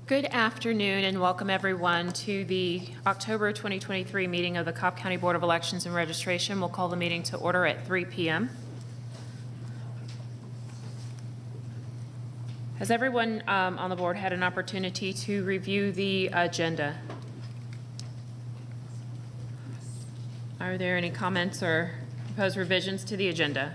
Good afternoon and welcome everyone to the October 2023 meeting of the Cobb County Board of Elections and Registration. We'll call the meeting to order at 3 p.m. Has everyone on the board had an opportunity to review the agenda? Are there any comments or proposed revisions to the agenda?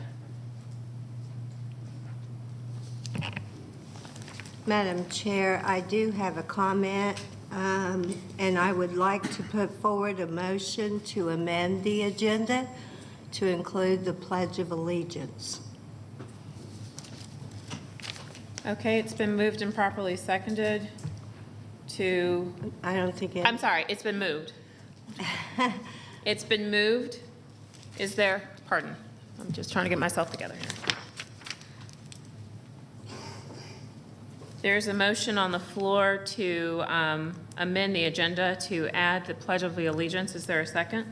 Madam Chair, I do have a comment, and I would like to put forward a motion to amend the agenda to include the Pledge of Allegiance. Okay, it's been moved and properly seconded to... I don't think it... I'm sorry, it's been moved. It's been moved. Is there... Pardon. I'm just trying to get myself together here. There's a motion on the floor to amend the agenda to add the Pledge of Allegiance. Is there a second?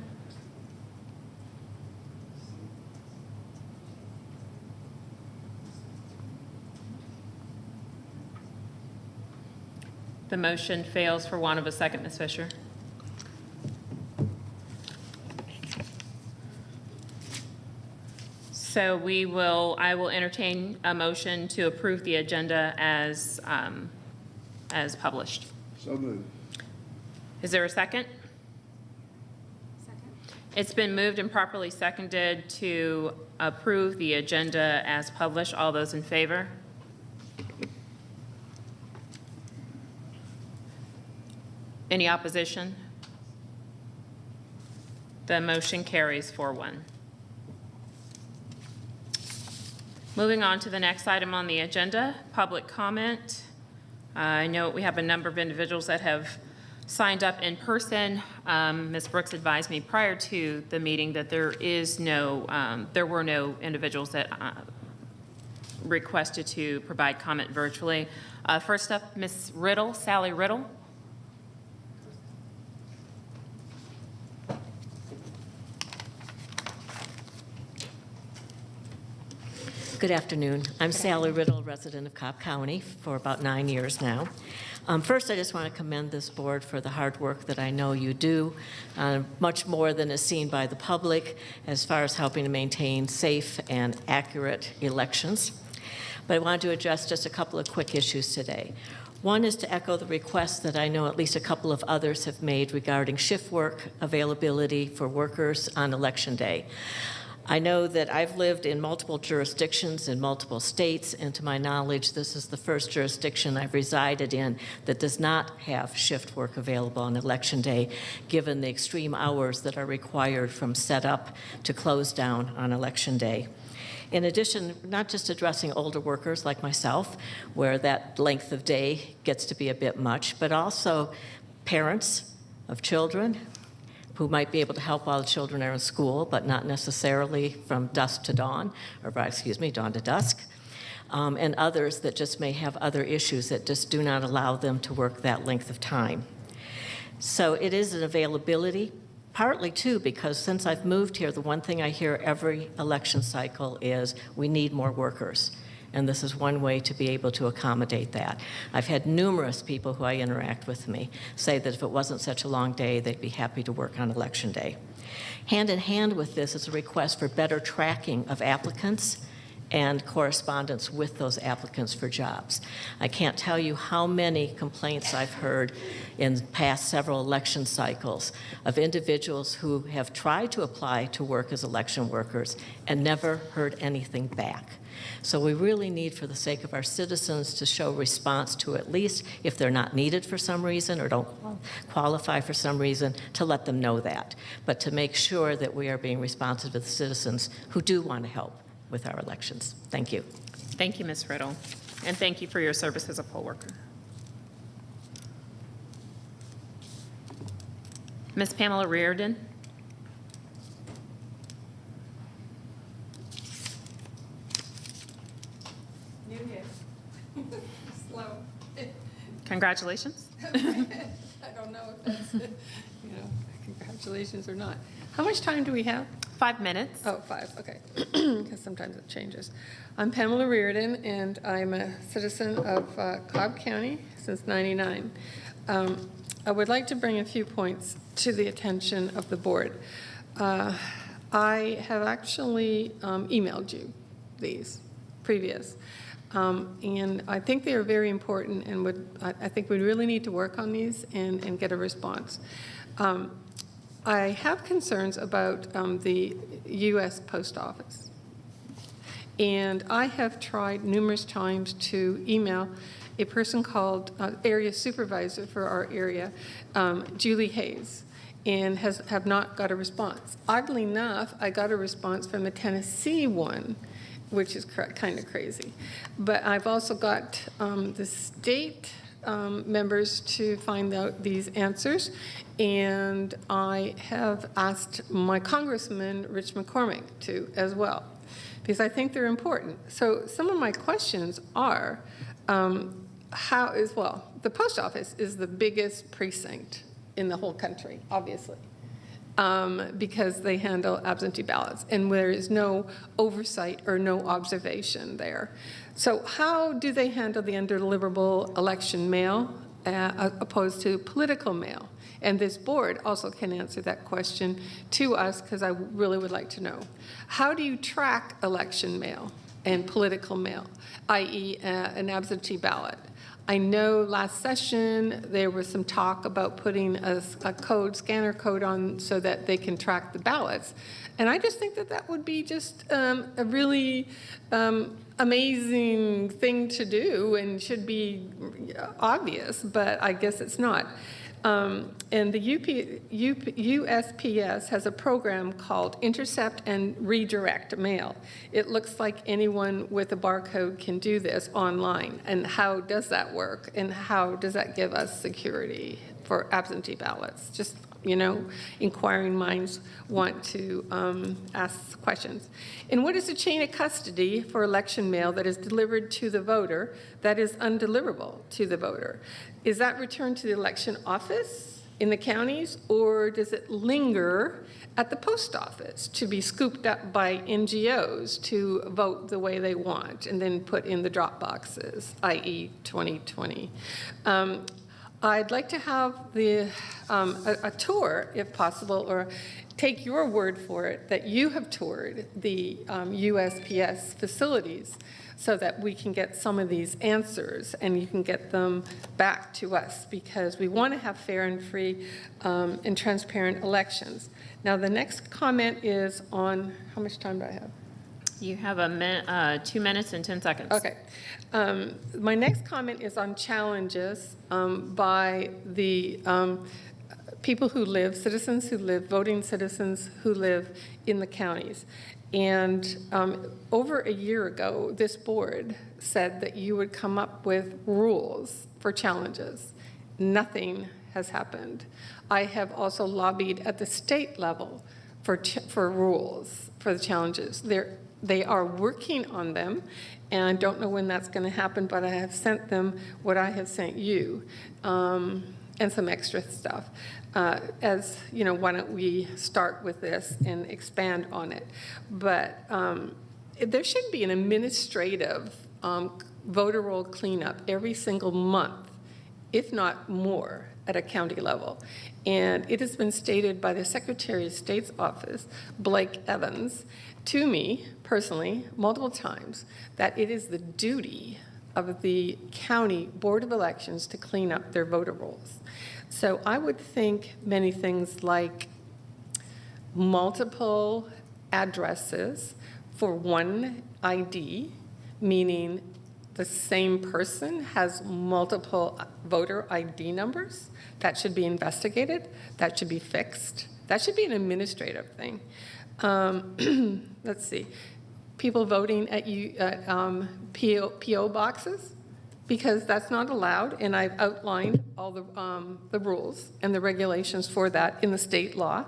The motion fails for want of a second, Ms. Fisher. So I will entertain a motion to approve the agenda as published. So moved. Is there a second? Second. It's been moved and properly seconded to approve the agenda as published. All those in favor? Any opposition? The motion carries 4-1. Moving on to the next item on the agenda, public comment. I know we have a number of individuals that have signed up in person. Ms. Brooks advised me prior to the meeting that there were no individuals that requested to provide comment virtually. First up, Ms. Riddle, Sally Riddle. Good afternoon. I'm Sally Riddle, resident of Cobb County for about 9 years now. First, I just want to commend this board for the hard work that I know you do, much more than is seen by the public as far as helping to maintain safe and accurate elections. But I wanted to address just a couple of quick issues today. One is to echo the request that I know at least a couple of others have made regarding shift work availability for workers on Election Day. I know that I've lived in multiple jurisdictions in multiple states, and to my knowledge, this is the first jurisdiction I've resided in that does not have shift work available on Election Day, given the extreme hours that are required from setup to close down on Election Day. In addition, not just addressing older workers like myself, where that length of day gets to be a bit much, but also parents of children who might be able to help while the children are in school, but not necessarily from dusk to dawn, or dawn to dusk, and others that just may have other issues that just do not allow them to work that length of time. So it is an availability, partly too, because since I've moved here, the one thing I hear every election cycle is we need more workers. And this is one way to be able to accommodate that. I've had numerous people who I interact with me say that if it wasn't such a long day, they'd be happy to work on Election Day. Hand in hand with this is a request for better tracking of applicants and correspondence with those applicants for jobs. I can't tell you how many complaints I've heard in past several election cycles of individuals who have tried to apply to work as election workers and never heard anything back. So we really need, for the sake of our citizens, to show response to, at least if they're not needed for some reason or don't qualify for some reason, to let them know that, but to make sure that we are being responsive to the citizens who do want to help with our elections. Thank you. Thank you, Ms. Riddle, and thank you for your service as a poll worker. Ms. Pamela Reardon. Slow. Congratulations. I don't know if that's, congratulations or not. How much time do we have? 5 minutes. Oh, 5, okay, because sometimes it changes. I'm Pamela Reardon, and I'm a citizen of Cobb County since '99. I would like to bring a few points to the attention of the board. I have actually emailed you these previous, and I think they are very important, and I think we really need to work on these and get a response. I have concerns about the U.S. Post Office. And I have tried numerous times to email a person called area supervisor for our area, Julie Hayes, and have not got a response. Oddly enough, I got a response from a Tennessee one, which is kind of crazy. But I've also got the state members to find out these answers, and I have asked my Congressman, Rich McCormick, to as well, because I think they're important. So some of my questions are, the post office is the biggest precinct in the whole country, obviously, because they handle absentee ballots, and there is no oversight or no observation there. So how do they handle the undeliverable election mail opposed to political mail? And this board also can answer that question to us, because I really would like to know. How do you track election mail and political mail, i.e. An absentee ballot? I know last session there was some talk about putting a scanner code on so that they can track the ballots. And I just think that that would be just a really amazing thing to do and should be obvious, but I guess it's not. And the USPS has a program called Intercept and Redirect Mail. It looks like anyone with a barcode can do this online. And how does that work? And how does that give us security for absentee ballots? Just, inquiring minds want to ask questions. And what is the chain of custody for election mail that is delivered to the voter that is undeliverable to the voter? Is that returned to the election office in the counties, or does it linger at the post office to be scooped up by NGOs to vote the way they want and then put in the drop boxes, i.e. 2020? I'd like to have a tour, if possible, or take your word for it that you have toured the USPS facilities so that we can get some of these answers and you can get them back to us, because we want to have fair and free and transparent elections. Now, the next comment is on, how much time do I have? You have 2 minutes and 10 seconds. Okay. My next comment is on challenges by the people who live, citizens who live, voting citizens who live in the counties. And over a year ago, this board said that you would come up with rules for challenges. Nothing has happened. I have also lobbied at the state level for rules for the challenges. They are working on them, and I don't know when that's going to happen, but I have sent them what I have sent you, and some extra stuff. As you know, why don't we start with this and expand on it? But there should be an administrative voter roll cleanup every single month, if not more, at a county level. And it has been stated by the Secretary of State's office, Blake Evans, to me personally multiple times, that it is the duty of the county board of elections to clean up their voter rolls. So I would think many things like multiple addresses for one ID, meaning the same person has multiple voter ID numbers. That should be investigated. That should be fixed. That should be an administrative thing. Let's see. People voting at PO boxes, because that's not allowed, and I've outlined all the rules and the regulations for that in the state law.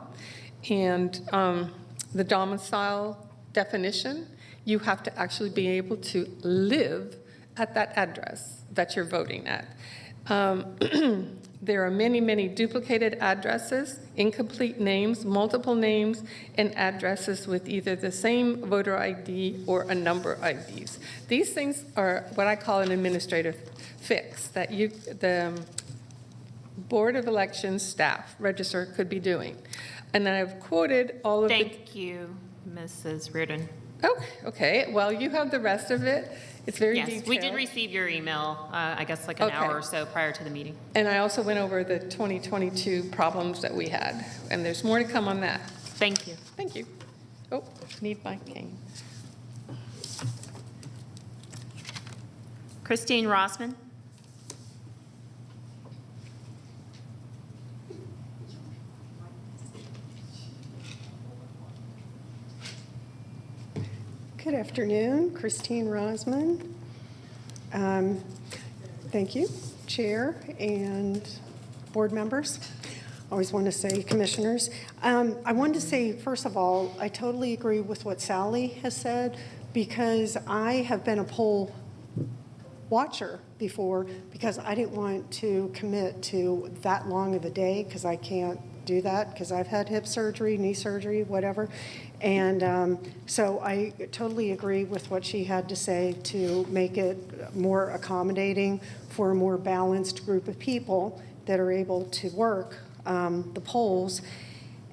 And the domicile definition, you have to actually be able to live at that address that you're voting at. There are many, many duplicated addresses, incomplete names, multiple names, and addresses with either the same voter ID or a number of IDs. These things are what I call an administrative fix that the Board of Elections staff, register, could be doing. And I've quoted all of the... Thank you, Mrs. Reardon. Oh, okay, well, you have the rest of it. It's very detailed. Yes, we did receive your email, I guess like an hour or so prior to the meeting. And I also went over the 2022 problems that we had, and there's more to come on that. Thank you. Thank you. Oh, need my cane. Christine Rossman. Good afternoon, Christine Rosman. Thank you, Chair and board members. I always want to say commissioners. I wanted to say, first of all, I totally agree with what Sally has said, because I have been a poll watcher before, because I didn't want to commit to that long of a day, because I can't do that, because I've had hip surgery, knee surgery, whatever. And so I totally agree with what she had to say to make it more accommodating for a more balanced group of people that are able to work the polls.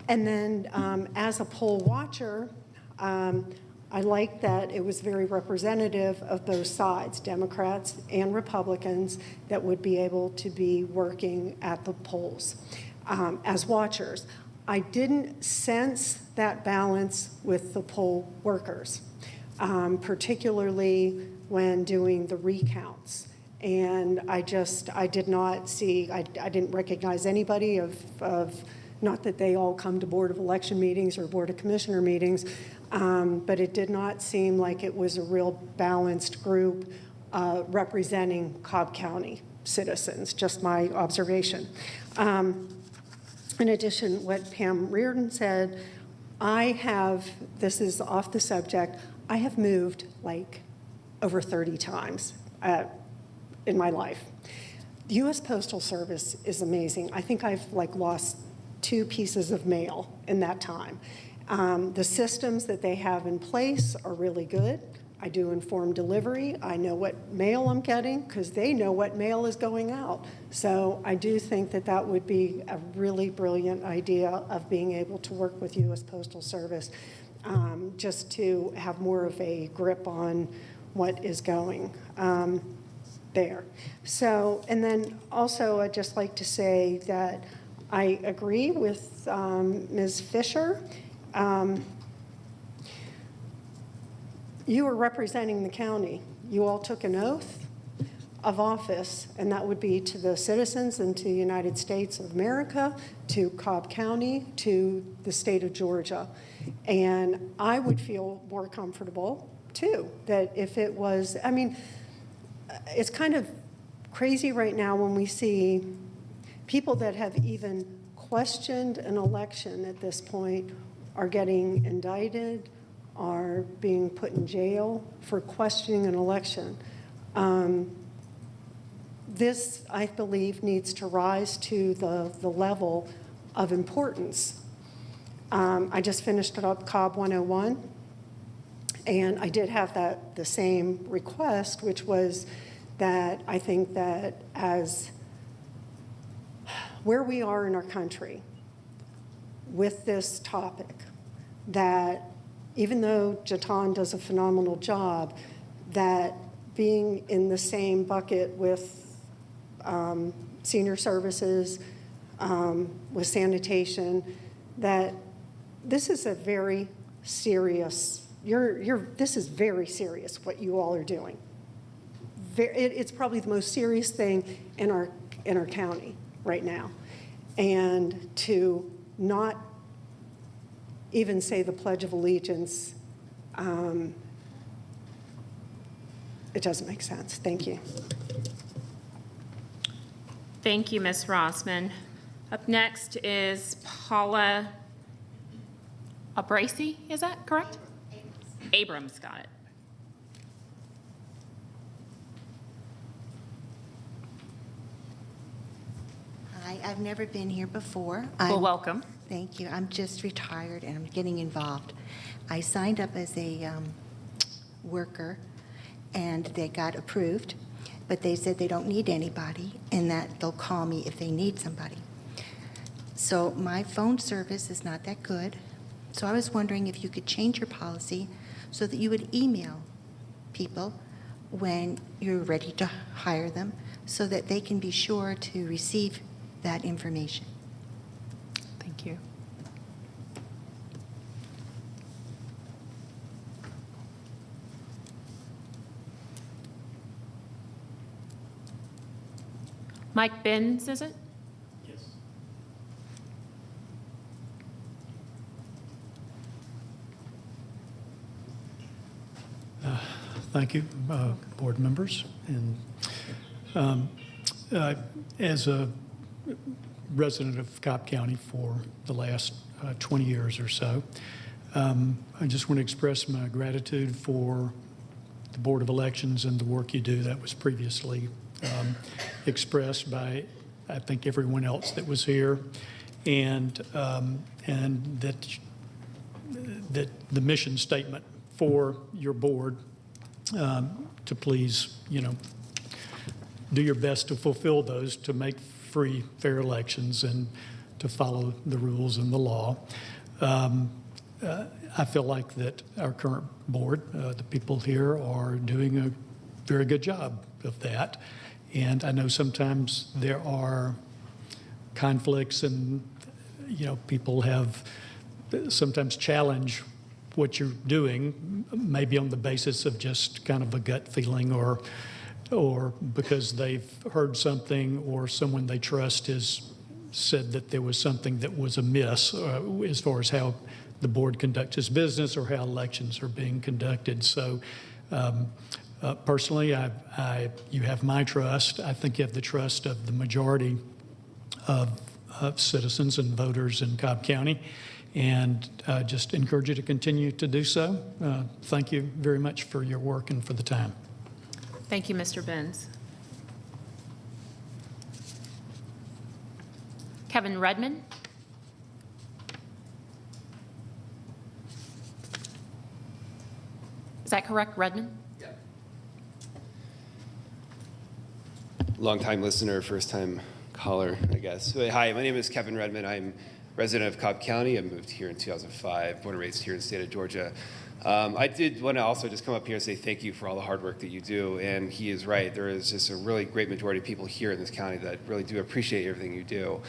And then as a poll watcher, I like that it was very representative of both sides, Democrats and Republicans, that would be able to be working at the polls as watchers. I didn't sense that balance with the poll workers, particularly when doing the recounts. And I did not see, I didn't recognize anybody of, not that they all come to Board of Election meetings or Board of Commissioner meetings, but it did not seem like it was a real balanced group representing Cobb County citizens, just my observation. In addition, what Pam Reardon said, this is off the subject, I have moved like over 30 times in my life. The U.S. Postal Service is amazing. I think I've lost 2 pieces of mail in that time. The systems that they have in place are really good. I do informed delivery. I know what mail I'm getting because they know what mail is going out. So I do think that that would be a really brilliant idea of being able to work with U.S. Postal Service just to have more of a grip on what is going there. So, and then also I'd just like to say that I agree with Ms. Fisher. You are representing the county. You all took an oath of office, and that would be to the citizens and to the United States of America, to Cobb County, to the state of Georgia. And I would feel more comfortable, too, that if it was, I mean, it's kind of crazy right now when we see people that have even questioned an election at this point are getting indicted, are being put in jail for questioning an election. This, I believe, needs to rise to the level of importance. I just finished up Cobb 101, and I did have the same request, which was that I think that as where we are in our country with this topic, that even though Jatan does a phenomenal job, that being in the same bucket with senior services, with sanitation, that this is a very serious, this is very serious what you all are doing. It's probably the most serious thing in our county right now. And to not even say the Pledge of Allegiance, it doesn't make sense. Thank you. Thank you, Ms. Rossman. Up next is Paula Abrasi, is that correct? Abrams, got it. Hi, I've never been here before. Well, welcome. Thank you. I'm just retired and I'm getting involved. I signed up as a worker and they got approved, but they said they don't need anybody and that they'll call me if they need somebody. So my phone service is not that good. So I was wondering if you could change your policy so that you would email people when you're ready to hire them so that they can be sure to receive that information. Thank you. Mike Benz, is it? Yes. Thank you, board members. And as a resident of Cobb County for the last 20 years or so, I just want to express my gratitude for the Board of Elections and the work you do that was previously expressed by, I think, everyone else that was here, and that the mission statement for your board to please, do your best to fulfill those, to make free, fair elections and to follow the rules and the law. I feel like that our current board, the people here, are doing a very good job of that. And I know sometimes there are conflicts and, people have sometimes challenge what you're doing, maybe on the basis of just kind of a gut feeling or because they've heard something or someone they trust has said that there was something that was amiss as far as how the board conducts its business or how elections are being conducted. So personally, you have my trust. I think you have the trust of the majority of citizens and voters in Cobb County, and just encourage you to continue to do so. Thank you very much for your work and for the time. Thank you, Mr. Benz. Kevin Redmond? Is that correct, Redmond? Yeah. Long-time listener, first-time caller, I guess. Hi, my name is Kevin Redmond. I'm resident of Cobb County. I moved here in 2005, born and raised here in the state of Georgia. I did want to also just come up here and say thank you for all the hard work that you do. And he is right. There is just a really great majority of people here in this county that really do appreciate everything you do.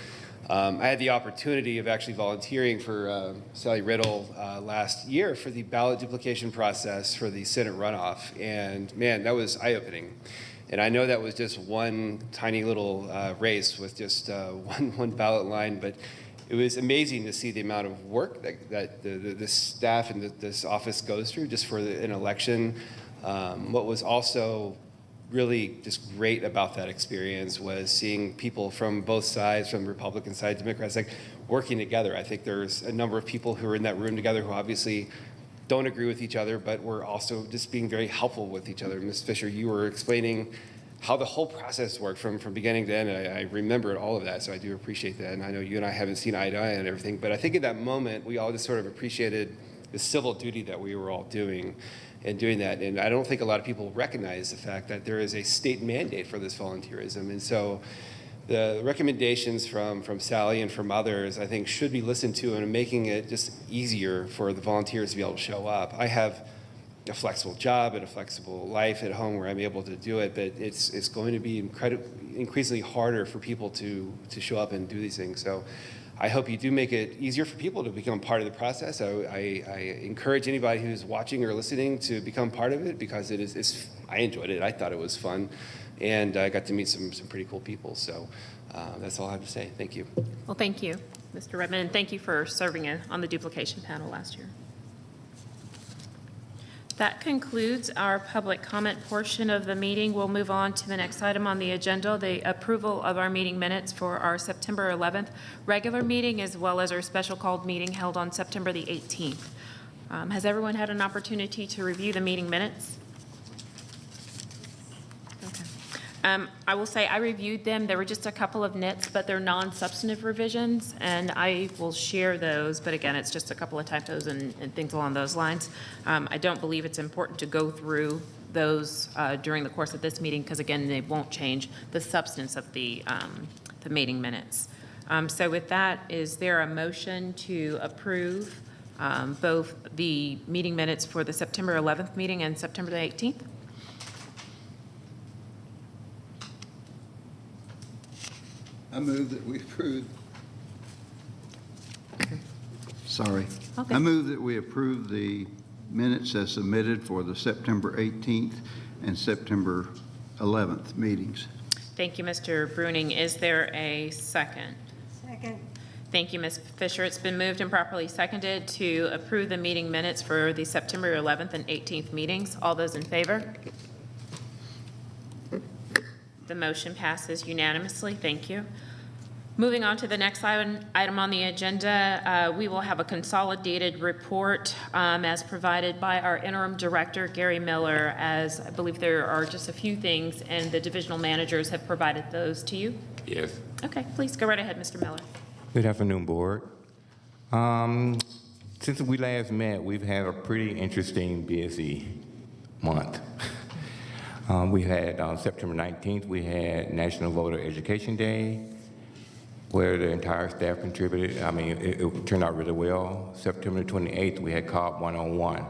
I had the opportunity of actually volunteering for Sally Riddle last year for the ballot duplication process for the Senate runoff. And man, that was eye-opening. And I know that was just one tiny little race with just one ballot line, but it was amazing to see the amount of work that the staff and this office goes through just for an election. What was also really just great about that experience was seeing people from both sides, from the Republican side, Democrats, like working together. I think there's a number of people who are in that room together who obviously don't agree with each other, but we're also just being very helpful with each other. Ms. Fisher, you were explaining how the whole process worked from beginning to end, and I remembered all of that, so I do appreciate that. And I know you and I haven't seen eye to eye on everything, but I think in that moment, we all just sort of appreciated the civil duty that we were all doing and doing that. And I don't think a lot of people recognize the fact that there is a state mandate for this volunteerism. And so the recommendations from Sally and from others, I think, should be listened to and making it just easier for the volunteers to be able to show up. I have a flexible job and a flexible life at home where I'm able to do it, but it's going to be increasingly harder for people to show up and do these things. So I hope you do make it easier for people to become part of the process. I encourage anybody who's watching or listening to become part of it because I enjoyed it. I thought it was fun, and I got to meet some pretty cool people. So that's all I have to say. Thank you. Well, thank you, Mr. Redmond, and thank you for serving on the duplication panel last year. That concludes our public comment portion of the meeting. We'll move on to the next item on the agenda, the approval of our meeting minutes for our September 11th regular meeting, as well as our special called meeting held on September the 18th. Has everyone had an opportunity to review the meeting minutes? Okay. I will say I reviewed them. There were just a couple of nits, but they're non-substantive revisions, and I will share those. But again, it's just a couple of typos and things along those lines. I don't believe it's important to go through those during the course of this meeting because, again, they won't change the substance of the meeting minutes. So with that, is there a motion to approve both the meeting minutes for the September 11th meeting and September the 18th? I move that we approve. Sorry. Okay. I move that we approve the minutes as submitted for the September 18th and September 11th meetings. Thank you, Mr. Bruning. Is there a second? Second. Thank you, Ms. Fisher. It's been moved and properly seconded to approve the meeting minutes for the September 11th and 18th meetings. All those in favor? The motion passes unanimously. Thank you. Moving on to the next item on the agenda, we will have a consolidated report as provided by our interim director, Gary Miller, as I believe there are just a few things, and the divisional managers have provided those to you. Yes. Okay, please go right ahead, Mr. Miller. Good afternoon, Board. Since we last met, we've had a pretty interesting, busy month. We had on September 19th, we had National Voter Education Day, where the entire staff contributed. I mean, it turned out really well. September 28th, we had Cobb 101,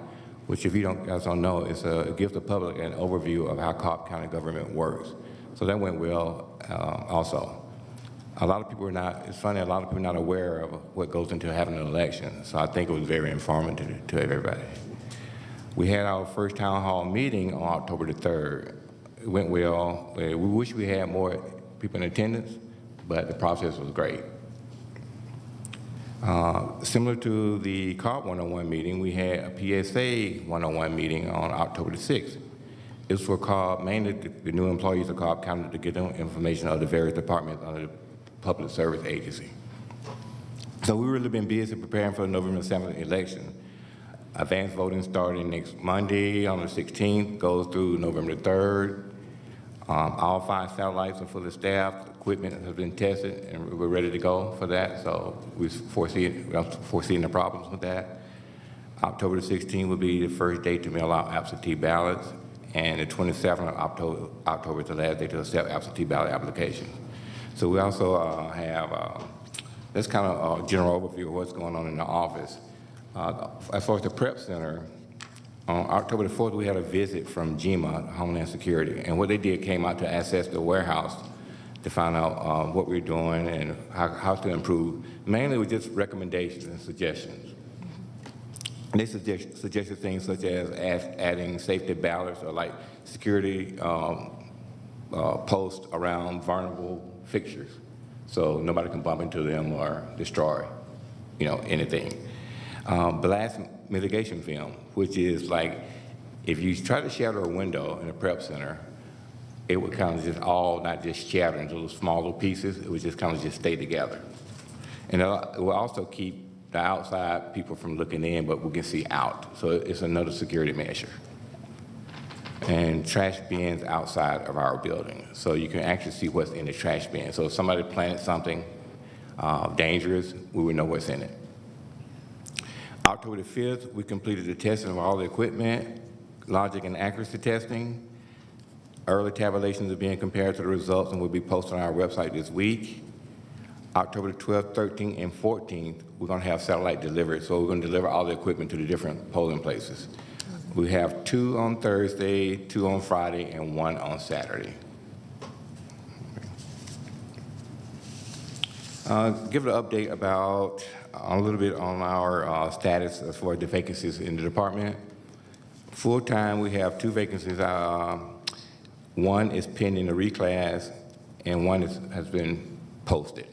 which if you guys don't know, it gives the public an overview of how Cobb County government works. So that went well also. A lot of people are not, it's funny, a lot of people are not aware of what goes into having an election. So I think it was very informative to everybody. We had our first town hall meeting on October the 3rd. It went well. We wish we had more people in attendance, but the process was great. Similar to the Cobb 101 meeting, we had a PSA 101 meeting on October the 6th. It was for Cobb, mainly the new employees of Cobb County to get them information of the various departments under the Public Service Agency. So we've really been busy preparing for the November 7th election. Advanced voting starting next Monday on the 16th, goes through November 3rd. All 5 satellites are for the staff. Equipment has been tested, and we're ready to go for that. So we're foreseeing the problems with that. October the 16th will be the first day to mail out absentee ballots, and the 27th of October is the last day to accept absentee ballot applications. So we also have, that's kind of a general overview of what's going on in the office. As far as the prep center, on October the 4th, we had a visit from GEMA, Homeland Security, and what they did came out to assess the warehouse to find out what we're doing and how to improve. Mainly with just recommendations and suggestions. And they suggested things such as adding safety ballards or like security posts around vulnerable fixtures, so nobody can bump into them or destroy, anything. Blast mitigation film, which is like, if you try to shatter a window in a prep center, it would kind of just not just shatter into little small little pieces, it would just kind of just stay together. And it will also keep the outside people from looking in, but we can see out. So it's another security measure. And trash bins outside of our building, so you can actually see what's in the trash bin. So if somebody planted something dangerous, we would know what's in it. October the 5th, we completed the testing of all the equipment, logic and accuracy testing. Early tabulations are being compared to the results and will be posted on our website this week. October the 12th, 13th, and 14th, we're going to have satellite delivery. So we're going to deliver all the equipment to the different polling places. We have 2 on Thursday, 2 on Friday, and 1 on Saturday. Give an update about a little bit on our status as far as the vacancies in the department. Full-time, we have 2 vacancies. One is pending a reclass, and one has been posted.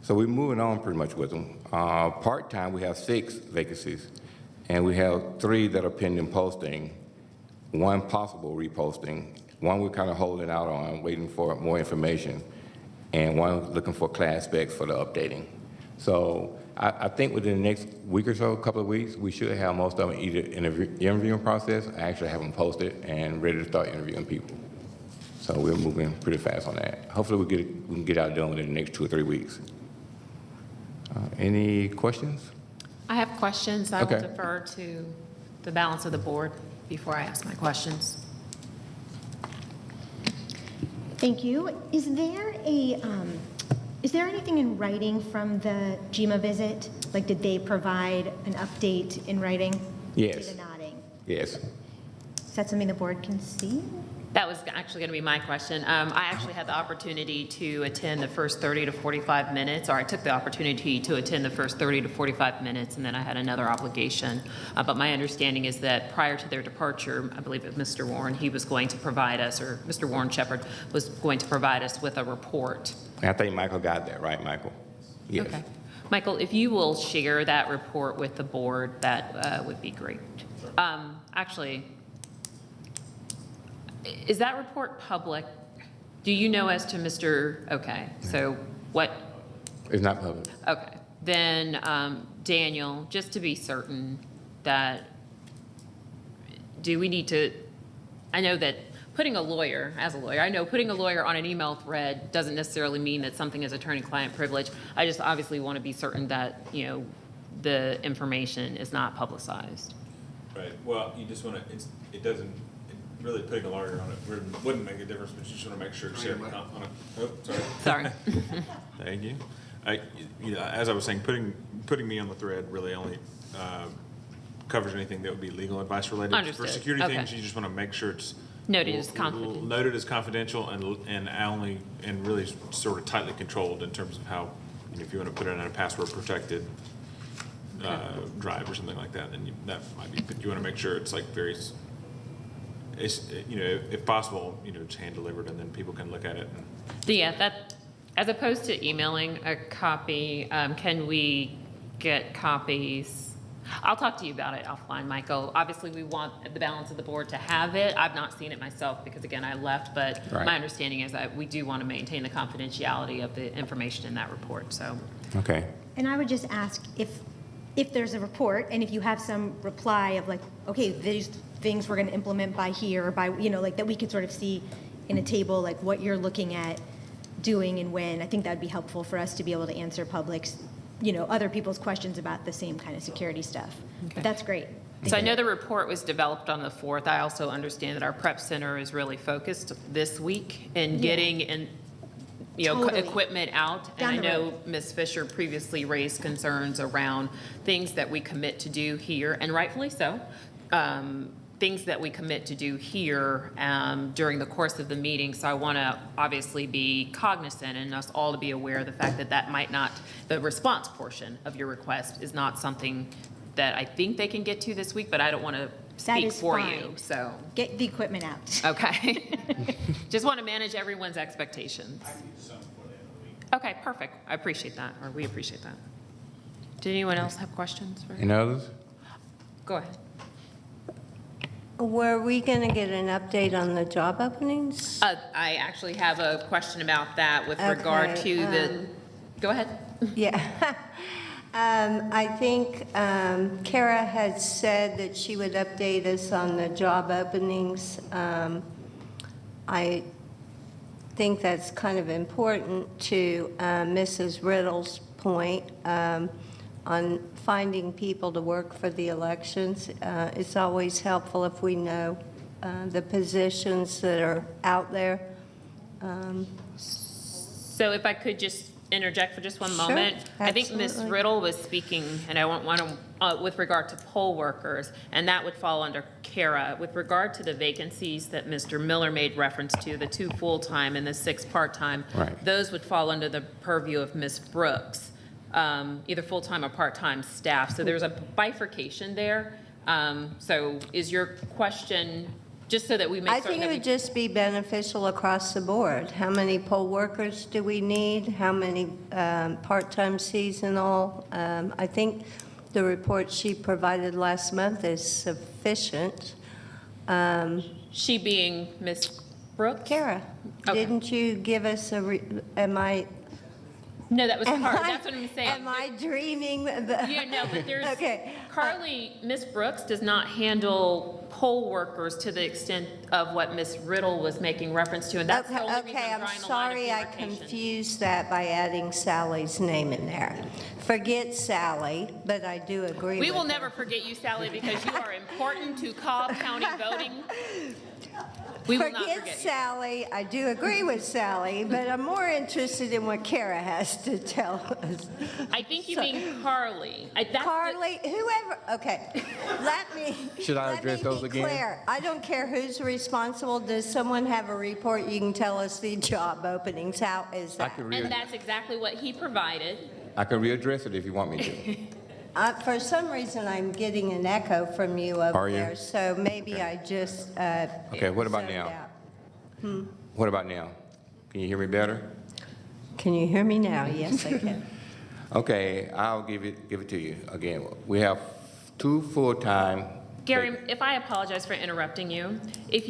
So we're moving on pretty much with them. Part-time, we have 6 vacancies, and we have 3 that are pending posting, 1 possible reposting, 1 we're kind of holding out on, waiting for more information, and 1 looking for class specs for the updating. So I think within the next week or so, a couple of weeks, we should have most of them either in the interviewing process. I actually have them posted and ready to start interviewing people. So we're moving pretty fast on that. Hopefully we can get out done within the next 2 or 3 weeks. Any questions? I have questions. I will Okay. defer to the balance of the board before I ask my questions. Thank you. Is there anything in writing from the GMA visit? Like, did they provide an update in writing? Yes. See the nodding. Yes. Is that something the board can see? That was actually going to be my question. I actually had the opportunity to attend the first 30 to 45 minutes, or I took the opportunity to attend the first 30 to 45 minutes, and then I had another obligation. But my understanding is that prior to their departure, I believe it was Mr. Warren, he was going to provide us, or Mr. Warren Shepherd was going to provide us with a report. I think Michael got that, right, Michael? Yes. Okay. Michael, if you will share that report with the board, that would be great. Actually, is that report public? Do you know as to Mr., okay, so what, It's not public. okay. Then, Daniel, just to be certain that, do we need to, I know that putting a lawyer, as a lawyer, I know putting a lawyer on an email thread doesn't necessarily mean that something is attorney-client privilege. I just obviously want to be certain that, you know, the information is not publicized. Right, well, you just want to, it doesn't, really putting a lawyer on it wouldn't make a difference, but you just want to make sure it's shared on a, oh, sorry. Sorry. Thank you. You know, as I was saying, putting me on the thread really only covers anything that would be legal advice related. Understood. For security Okay. things, you just want to make sure it's Noted as confidential. noted as confidential and really sort of tightly controlled in terms of how, you know, if you want to put it in a password protected drive or something like that, then that might be, but you want to make sure it's like very, it's, you know, if possible, you know, it's hand delivered and then people can look at it. Yeah, that, as opposed to emailing a copy, can we get copies? I'll talk to you about it offline, Michael. Obviously, we want the balance of the board to have it. I've not seen it myself because, again, I left, but Right. my understanding is that we do want to maintain the confidentiality of the information in that report, so. Okay. And I would just ask if there's a report and if you have some reply of like, okay, these things we're going to implement by here, or by, you know, like that we could sort of see in a table, like what you're looking at doing and when. I think that'd be helpful for us to be able to answer public's, you know, other people's questions about the same kind of security stuff. Okay. But that's great. So I know the report was developed on the 4th. I also understand that our prep center is really focused this week in getting and, you know, Totally. equipment out. Down And I the know road. Ms. Fisher previously raised concerns around things that we commit to do here, and rightfully so. Things that we commit to do here during the course of the meeting. So I want to obviously be cognizant and us all to be aware of the fact that that might not, the response portion of your request is not something that I think they can get to this week, but I don't want to speak is for fine. you, so. Get the equipment out. Okay. Just want to manage everyone's expectations. Okay, perfect. I appreciate that, or we appreciate that. Did anyone else have questions? Any others? Go ahead. Were we going to get an update on the job openings? I actually have a question about that with regard Okay, to the, go ahead. Yeah. I think Kara had said that she would update us on the job openings. I think that's kind of important to Mrs. Riddle's point on finding people to work for the elections. It's always helpful if we know the positions that are out there. So if I could just interject for just one Sure, moment. I think Ms. absolutely. Riddle was speaking, and I want to, with regard to poll workers, and that would fall under Kara. With regard to the vacancies that Mr. Miller made reference to, the 2 full-time and the 6 part-time, Right. those would fall under the purview of Ms. Brooks, either full-time or part-time staff. So there's a bifurcation there. So is your question, just so that we make I certain think it that we... would just be beneficial across the board. How many poll workers do we need? How many part-time seasonal? I think the report she provided last month is sufficient. She being Ms. Brooks? Kara, Okay. didn't you give us No, that was that's what I'm saying. Am I dreaming? Yeah, no, but there's, Okay. Carly, Ms. Brooks does not handle poll workers to the extent of what Ms. Riddle was making reference to, and that's the only reason Okay, I'm I'm drawing the line of sorry I demarcation. confused that by adding Sally's name in there. Forget Sally, but I do agree We with will her. never forget you, Sally, because you are important to Cobb County voting. We will not Forget forget you. Sally, I do agree with Sally, but I'm more interested in what Kara has to tell us. I think you So- mean Carly. Carly, whoever, okay, let me. Should I let me address those be again? clear. I don't care who's responsible. Does someone have a report? You can tell us the job openings. How is I that? can And that's exactly what he provided. readdress it if you want me to. For some reason, I'm getting an echo from you over Are you? there, so maybe I just. Okay, what about zoned now? out. What about now? Can you hear me better? Can you hear me now? Yes, I can. Okay, I'll give it to you again. We have 2 full-time. Gary, if I apologize for interrupting you,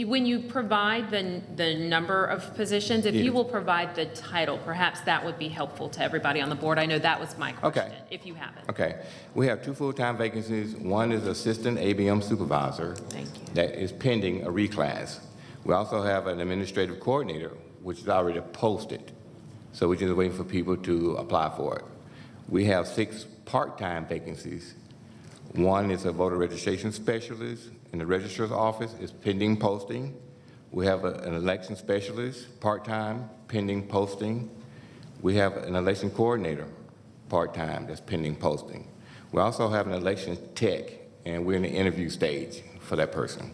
when you provide the number of positions, if you Yes. will provide the title, perhaps that would be helpful to everybody on the board. I know that was my question, if you have it. Okay, we have 2 full-time vacancies. One is assistant ABM supervisor. Thank you. That is pending a reclass. We also have an administrative coordinator, which is already posted. So we're just waiting for people to apply for it. We have 6 part-time vacancies. One is a voter registration specialist in the registrar's office, is pending posting. We have an election specialist, part-time, pending posting. We have an election coordinator, part-time, that's pending posting. We also have an election tech, and we're in the interview stage for that person.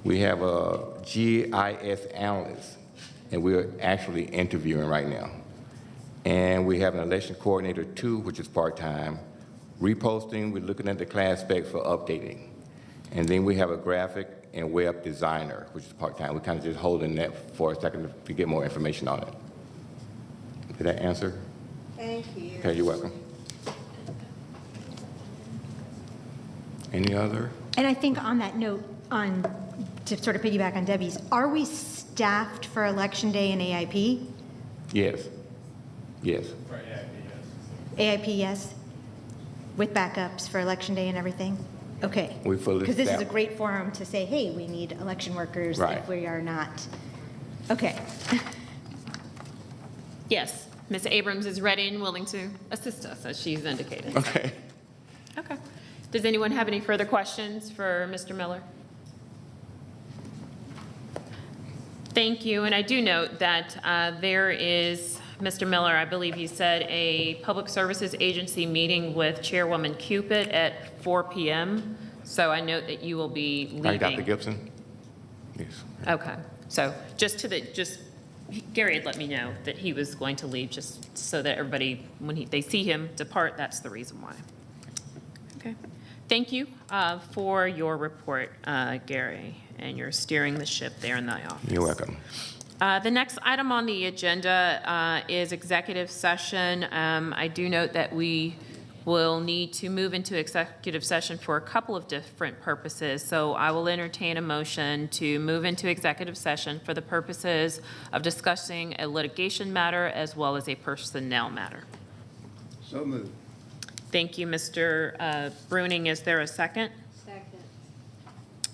We have a GIS analyst, and we're actually interviewing right now. And we have an election coordinator 2, which is part-time. Reposting, we're looking at the class spec for updating. And then we have a graphic and web designer, which is part-time. We're kind of just holding that for a second to get more information on it. Did that answer? Thank you. Okay, you're welcome. Any other? And I think on that note, to sort of piggyback on Debbie's, are we staffed for Election Day and AIP? Yes. Yes. AIP, yes? With backups for Election Day and everything? Okay. We fully Because this is a staffed. great forum to say, hey, we need election workers Right. if we are not. Okay. Yes, Ms. Abrams is ready and willing to assist us, as she's indicated. Okay. Okay. Does anyone have any further questions for Mr. Miller? Thank you, and I do note that there is, Mr. Miller, I believe you said, a Public Services Agency meeting with Chairwoman Cupid at 4 p.m., so I note that you will be leaving. Hi, Dr. Gibson? Yes. Okay, so just Gary had let me know that he was going to leave, just so that everybody, when they see him depart, that's the reason why. Okay. Thank you for your report, Gary, and you're steering the ship there in the office. You're welcome. The next item on the agenda is executive session. I do note that we will need to move into executive session for a couple of different purposes. So I will entertain a motion to move into executive session for the purposes of discussing a litigation matter as well as a personnel matter. So moved. Thank you, Mr. Bruning. Is there a second? Second.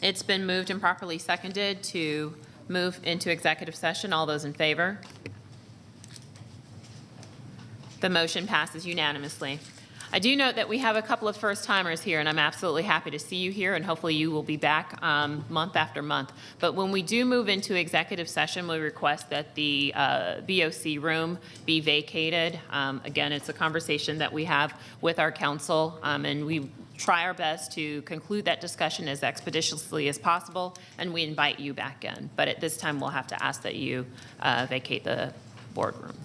It's been moved and properly seconded to move into executive session. All those in favor? The motion passes unanimously. I do note that we have a couple of first-timers here, and I'm absolutely happy to see you here, and hopefully you will be back month after month. But when we do move into executive session, we request that the BOC room be vacated. Again, it's a conversation that we have with our counsel, and we try our best to conclude that discussion as expeditiously as possible, and we invite you back in. But at this time, we'll have to ask that you vacate the boardroom.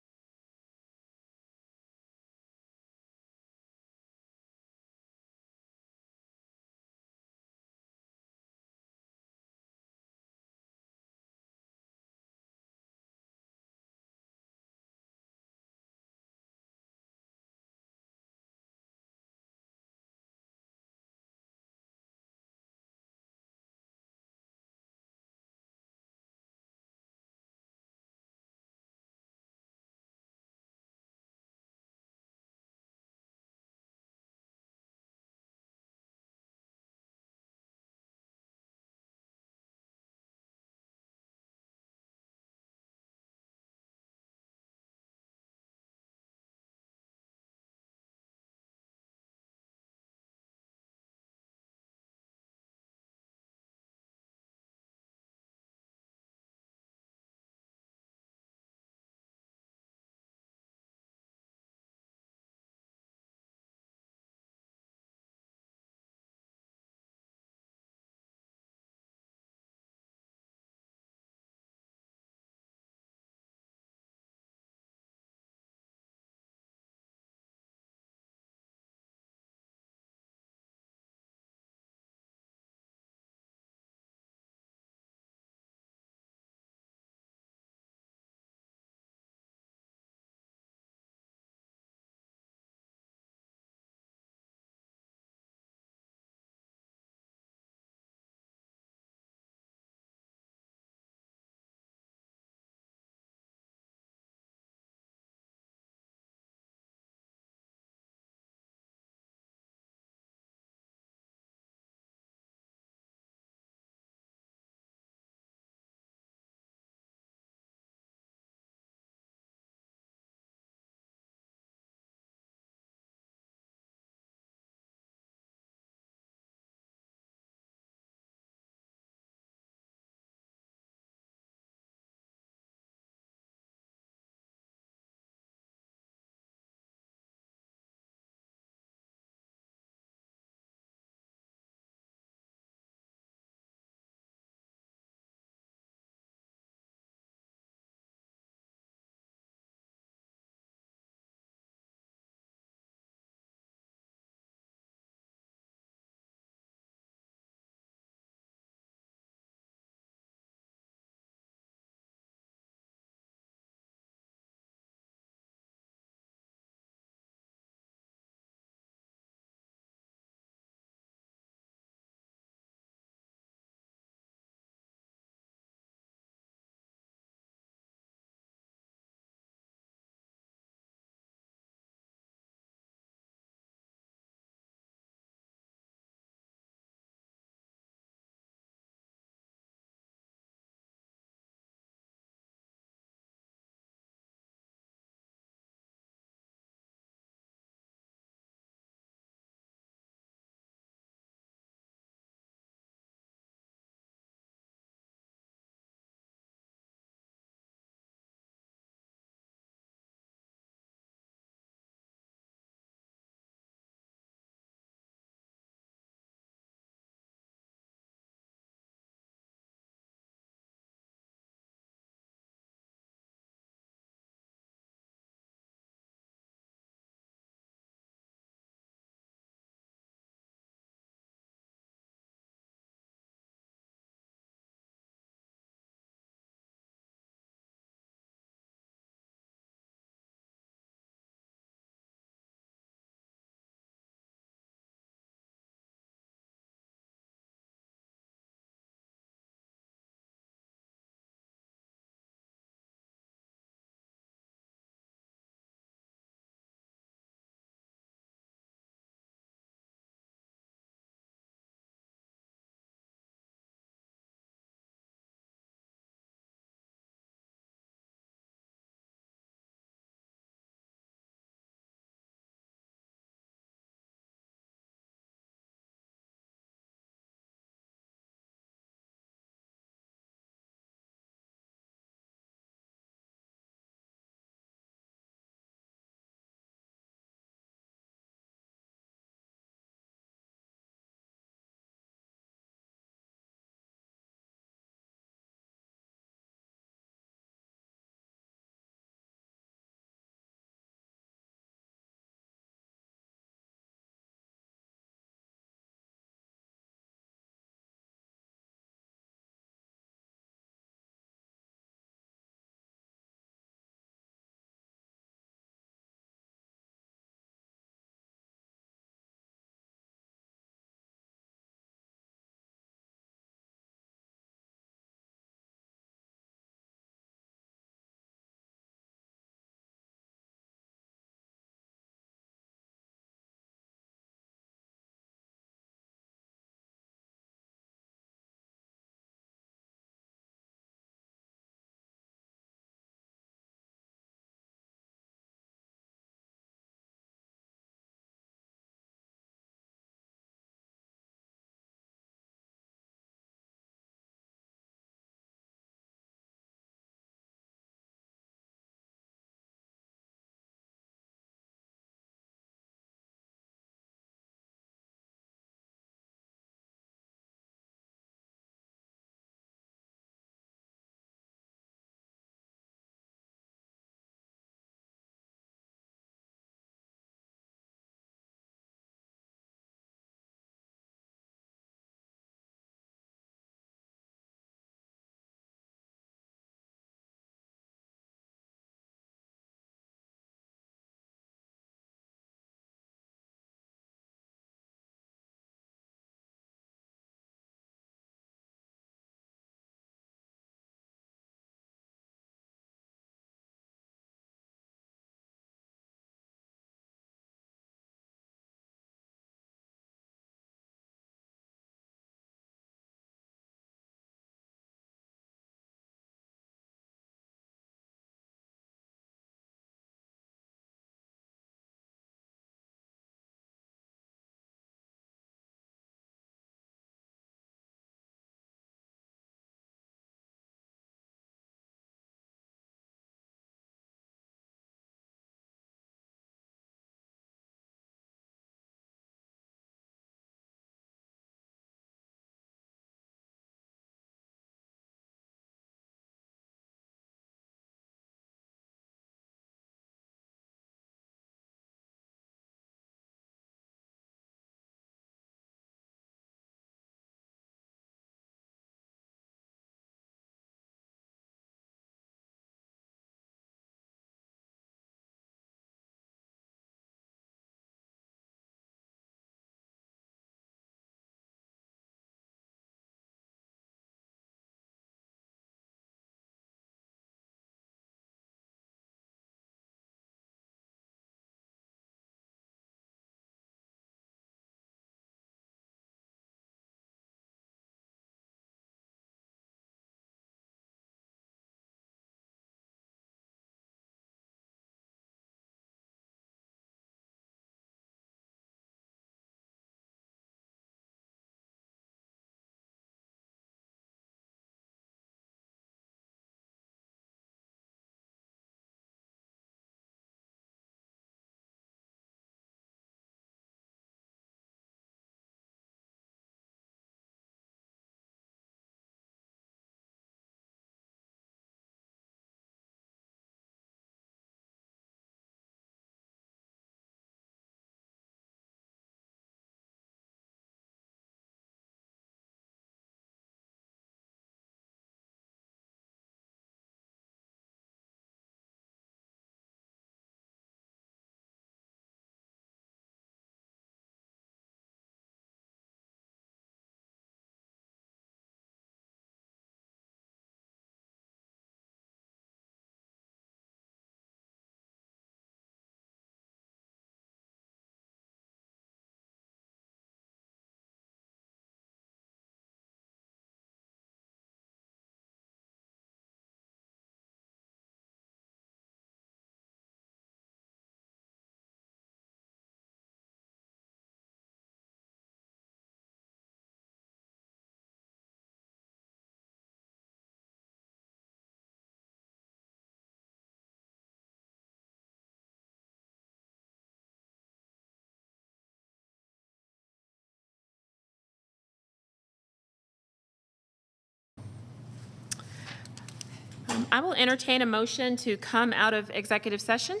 I will entertain a motion to come out of executive session.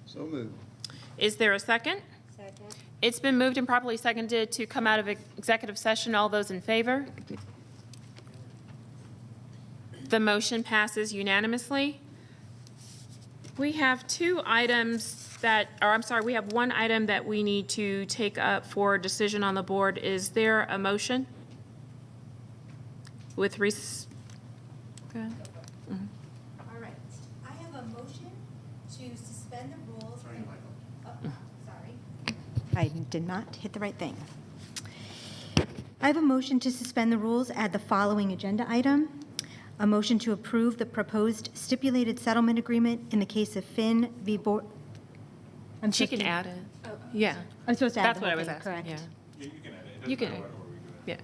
So moved. Is there a second? Second. It's been moved and properly seconded to come out of executive session. All those in favor? The motion passes unanimously. We have two items that, or I'm sorry, we have one item that we need to take up for decision on the board. Is there a motion? With go ahead. All right. I have a motion to suspend the rules. Oh, sorry. I did not hit the right thing. I have a motion to suspend the rules, add the following agenda item. A motion to approve the proposed stipulated settlement agreement in the case of Finn v. Board. She can add it. Yeah. I'm supposed to add That's the what I whole was thing, asking, correct? yeah. You can add it. You can, yeah.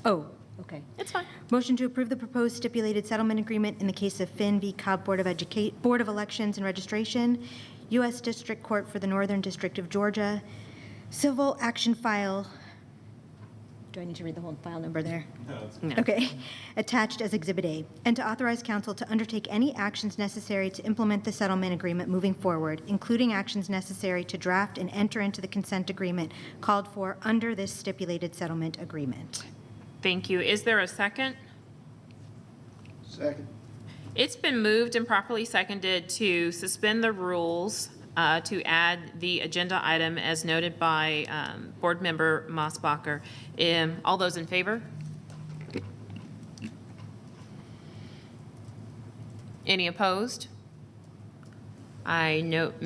Oh, okay. It's fine. Motion to approve the proposed stipulated settlement agreement in the case of Finn v. Cobb Board of Elections and Registration, U.S. District Court for the Northern District of Georgia, Civil Action File. Do I need to read the whole file number there? No. Okay. Attached as Exhibit A, and to authorize counsel to undertake any actions necessary to implement the settlement agreement moving forward, including actions necessary to draft and enter into the consent agreement called for under this stipulated settlement agreement. Thank you. Is there a second? Second. It's been moved and properly seconded to suspend the rules to add the agenda item as noted by Board Member Mosbacher. All those in favor? Any opposed? I note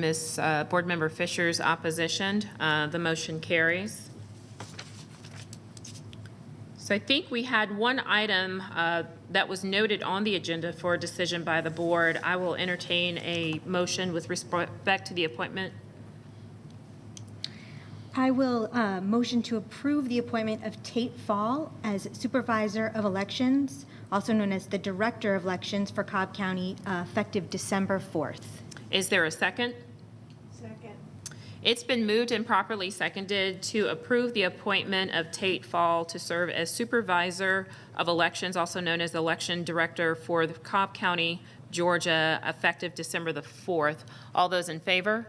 Board Member Fisher's opposition. The motion carries. So I think we had one item that was noted on the agenda for a decision by the board. I will entertain a motion with respect to the appointment. I will motion to approve the appointment of Tate Fall as Supervisor of Elections, also known as the Director of Elections for Cobb County, effective December 4th. Is there a second? Second. It's been moved and properly seconded to approve the appointment of Tate Fall to serve as Supervisor of Elections, also known as Election Director for the Cobb County, Georgia, effective December the 4th. All those in favor?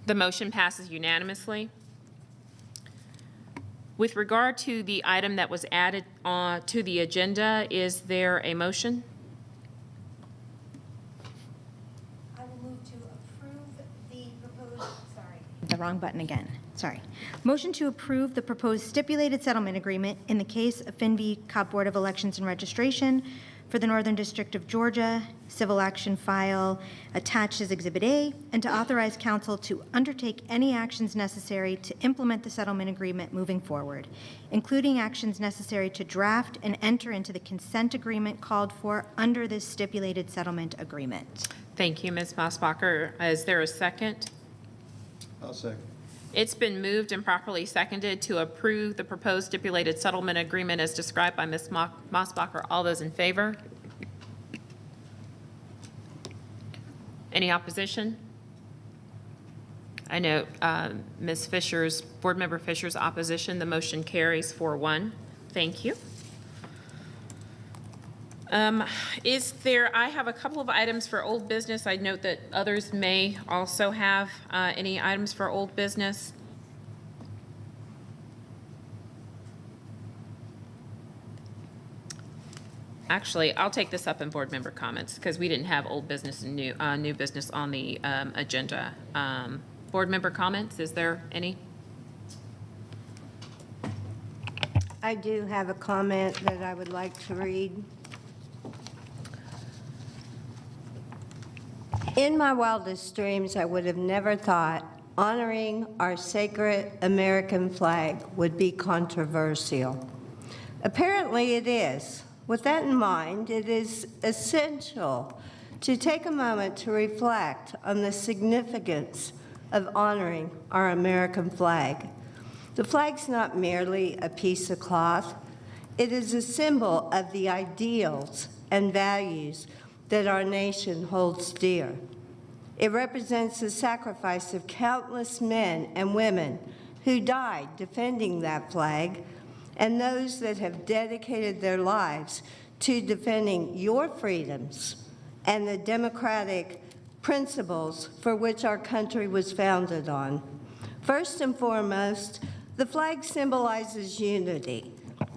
The motion passes unanimously. With regard to the item that was added to the agenda, is there a motion? I will move to approve the proposed, the wrong button again, sorry. Motion to approve the proposed stipulated settlement agreement in the case of Finn v. Cobb Board of Elections and Registration for the Northern District of Georgia, Civil Action File attached as Exhibit A, and to authorize counsel to undertake any actions necessary to implement the settlement agreement moving forward, including actions necessary to draft and enter into the consent agreement called for under this stipulated settlement agreement. Thank you, Ms. Mosbacher. Is there a second? I'll second. It's been moved and properly seconded to approve the proposed stipulated settlement agreement as described by Ms. Mosbacher. All those in favor? Any opposition? I note Board Member Fisher's opposition. The motion carries 4-1. Thank you. I have a couple of items for old business. I note that others may also have any items for old business. Actually, I'll take this up in board member comments because we didn't have old business and new business on the agenda. Board member comments, is there any? I do have a comment that I would like to read. In my wildest dreams, I would have never thought honoring our sacred American flag would be controversial. Apparently it is. With that in mind, it is essential to take a moment to reflect on the significance of honoring our American flag. The flag's not merely a piece of cloth. It is a symbol of the ideals and values that our nation holds dear. It represents the sacrifice of countless men and women who died defending that flag and those that have dedicated their lives to defending your freedoms and the democratic principles for which our country was founded on. First and foremost, the flag symbolizes unity.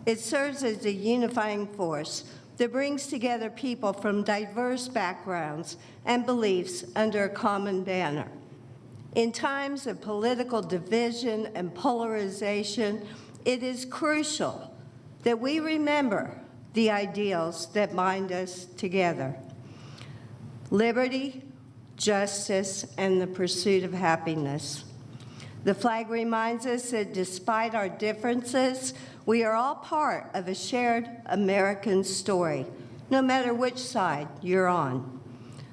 It serves as a unifying force that brings together people from diverse backgrounds and beliefs under a common banner. In times of political division and polarization, it is crucial that we remember the ideals that bind us together: liberty, justice, and the pursuit of happiness. The flag reminds us that despite our differences, we are all part of a shared American story, no matter which side you're on.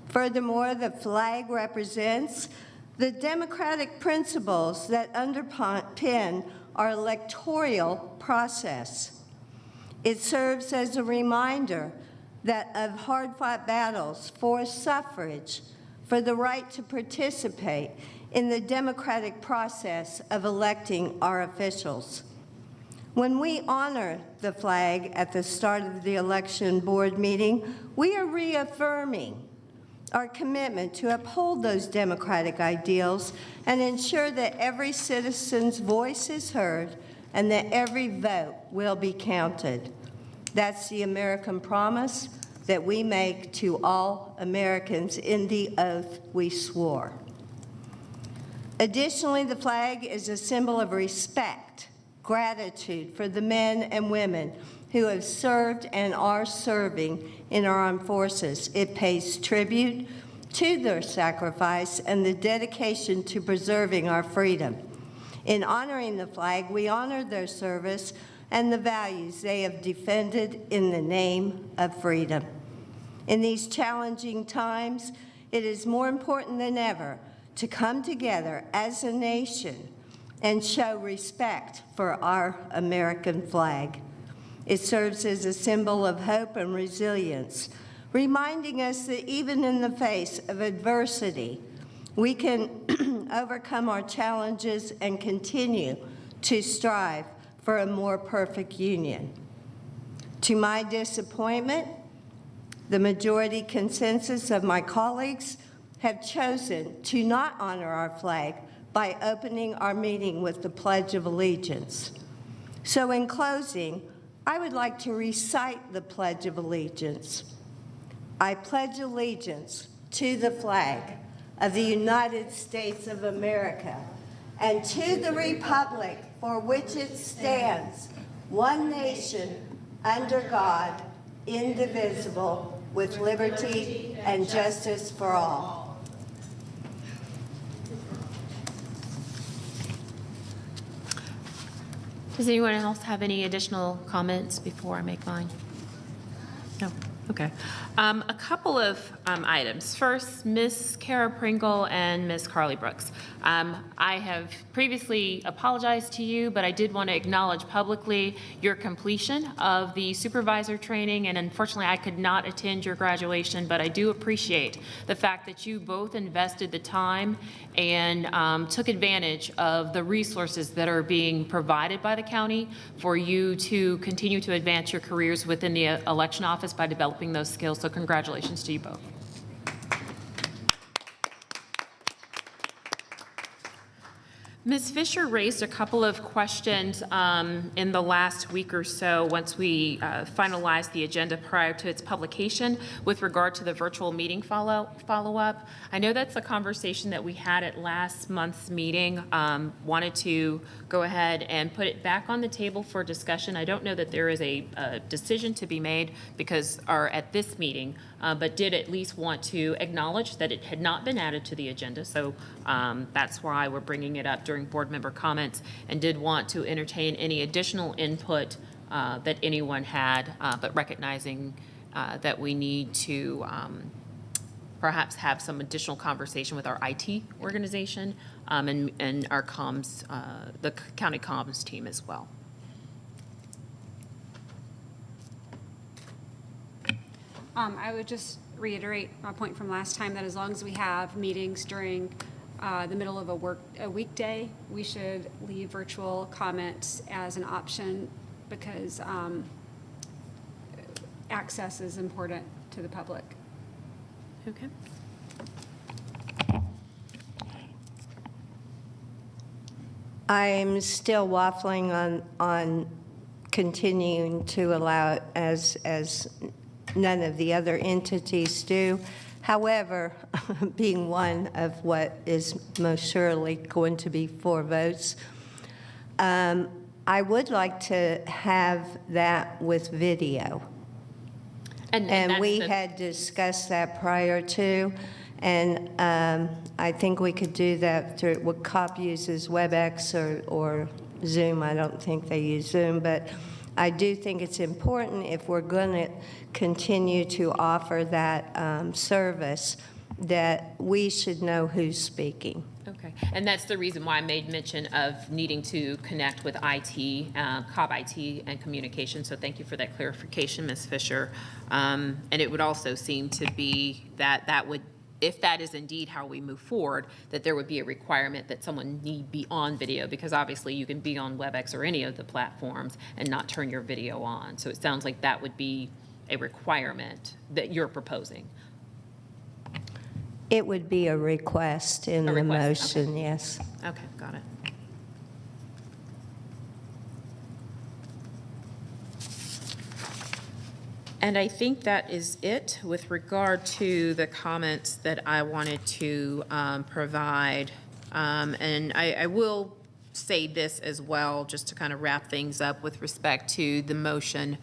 Furthermore, the flag represents the democratic principles that underpin our electoral process. It serves as a reminder that of hard-fought battles for suffrage, for the right to participate in the democratic process of electing our officials. When we honor the flag at the start of the election board meeting, we are reaffirming our commitment to uphold those democratic ideals and ensure that every citizen's voice is heard and that every vote will be counted. That's the American promise that we make to all Americans in the oath we swore. Additionally, the flag is a symbol of respect, gratitude for the men and women who have served and are serving in our armed forces. It pays tribute to their sacrifice and the dedication to preserving our freedom. In honoring the flag, we honor their service and the values they have defended in the name of freedom. In these challenging times, it is more important than ever to come together as a nation and show respect for our American flag. It serves as a symbol of hope and resilience, reminding us that even in the face of adversity, we can overcome our challenges and continue to strive for a more perfect union. To my disappointment, the majority consensus of my colleagues have chosen to not honor our flag by opening our meeting with the Pledge of Allegiance. So in closing, I would like to recite the Pledge of Allegiance. I pledge allegiance to the flag of the United States of America and to the republic for which it stands, one nation, under God, indivisible, with liberty and justice for all. Does anyone else have any additional comments before I make mine? No? Okay. A couple of items. First, Ms. Kara Pringle and Ms. Carly Brooks. I have previously apologized to you, but I did want to acknowledge publicly your completion of the supervisor training, and unfortunately I could not attend your graduation, but I do appreciate the fact that you both invested the time and took advantage of the resources that are being provided by the county for you to continue to advance your careers within the election office by developing those skills. So congratulations to you both. Ms. Fisher raised a couple of questions in the last week or so once we finalized the agenda prior to its publication with regard to the virtual meeting follow-up. I know that's a conversation that we had at last month's meeting. Wanted to go ahead and put it back on the table for discussion. I don't know that there is a decision to be made at this meeting, but did at least want to acknowledge that it had not been added to the agenda. So that's why we're bringing it up during board member comments, and did want to entertain any additional input that anyone had, but recognizing that we need to perhaps have some additional conversation with our IT organization and our comms, the county comms team as well. I would just reiterate my point from last time that as long as we have meetings during the middle of a weekday, we should leave virtual comments as an option, because access is important to the public. Okay. I'm still waffling on continuing to allow it as none of the other entities do. However, being one of what is most surely going to be 4 votes, I would like to have that with video. And And we that's the- had discussed that prior to, and I think we could do that through, what Cobb uses WebEx or Zoom. I don't think they use Zoom, but I do think it's important if we're going to continue to offer that service, that we should know who's speaking. Okay, and that's the reason why I made mention of needing to connect with IT, Cobb IT and communication, so thank you for that clarification, Ms. Fisher. And it would also seem to be that would, if that is indeed how we move forward, that there would be a requirement that someone need be on video, because obviously you can be on WebEx or any of the platforms and not turn your video on. So it sounds like that would be a requirement that you're proposing. It would be a request in A the request, motion, yes. Okay, got it. And I think that is it with regard to the comments that I wanted to provide. And I will say this as well, just to kind of wrap things up with respect to the motion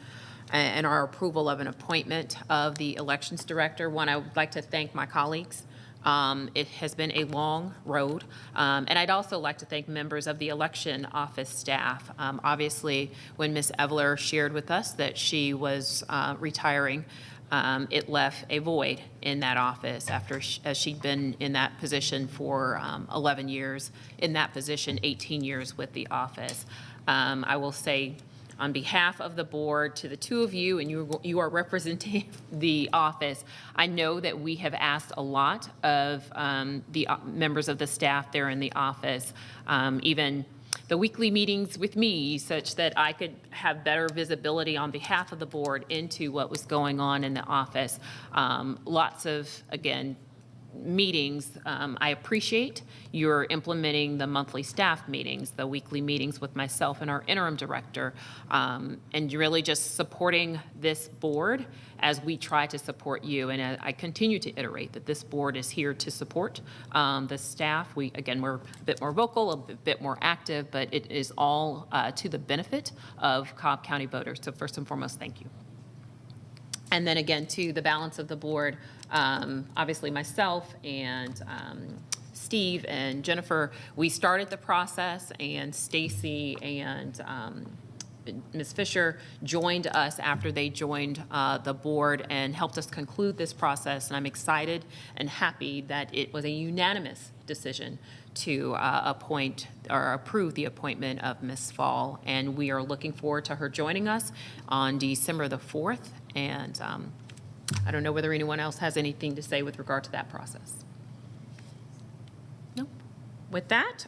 and our approval of an appointment of the elections director. One, I would like to thank my colleagues. It has been a long road. And I'd also like to thank members of the election office staff. Obviously, when Ms. Evler shared with us that she was retiring, it left a void in that office after as she'd been in that position for 11 years, in that position 18 years with the office. I will say, on behalf of the board, to the two of you, and you are representing the office, I know that we have asked a lot of the members of the staff there in the office, even the weekly meetings with me, such that I could have better visibility on behalf of the board into what was going on in the office. Lots of, again, meetings. I appreciate your implementing the monthly staff meetings, the weekly meetings with myself and our interim director, and really just supporting this board as we try to support you. And I continue to iterate that this board is here to support the staff. We're a bit more vocal, a bit more active, but it is all to the benefit of Cobb County voters. So first and foremost, thank you. And then again, to the balance of the board, obviously myself and Steve and Jennifer, we started the process, and Stacy and Ms. Fisher joined us after they joined the board and helped us conclude this process. And I'm excited and happy that it was a unanimous decision to appoint or approve the appointment of Ms. Fall. And we are looking forward to her joining us on December the 4th. And I don't know whether anyone else has anything to say with regard to that process. Nope. With that,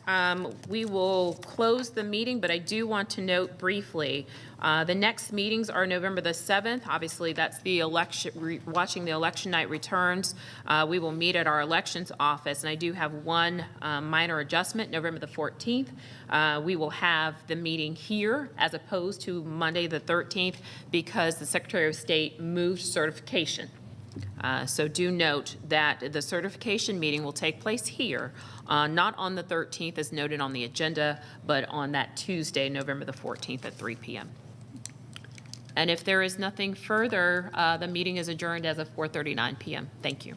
we will close the meeting, but I do want to note briefly, the next meetings are November the 7th. Obviously, that's the election, watching the election night returns. We will meet at our elections office, and I do have one minor adjustment, November the 14th. We will have the meeting here as opposed to Monday the 13th because the Secretary of State moved certification. So do note that the certification meeting will take place here, not on the 13th as noted on the agenda, but on that Tuesday, November the 14th at 3 p.m. And if there is nothing further, the meeting is adjourned as of 4:39 p.m. Thank you.